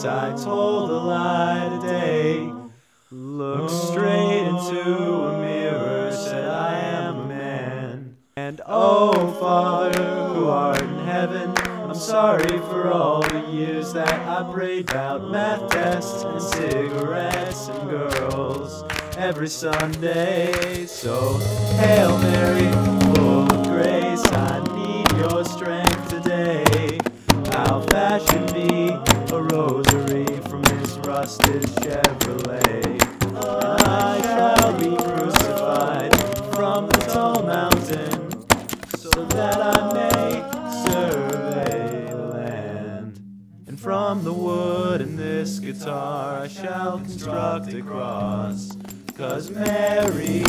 guess I told a lie today. Looked straight into a mirror, said I am a man. And oh, Father, who art in heaven, I'm sorry for all the years that I prayed about math tests and cigarettes and girls every Sunday. So, Hail Mary, full of grace, I need your strength today. I'll fashion me a rosary from this rusted Chevrolet. I shall be crucified from the tall mountain, so that I may survey the land. And from the wood in this guitar I shall construct a cross, 'cause Mary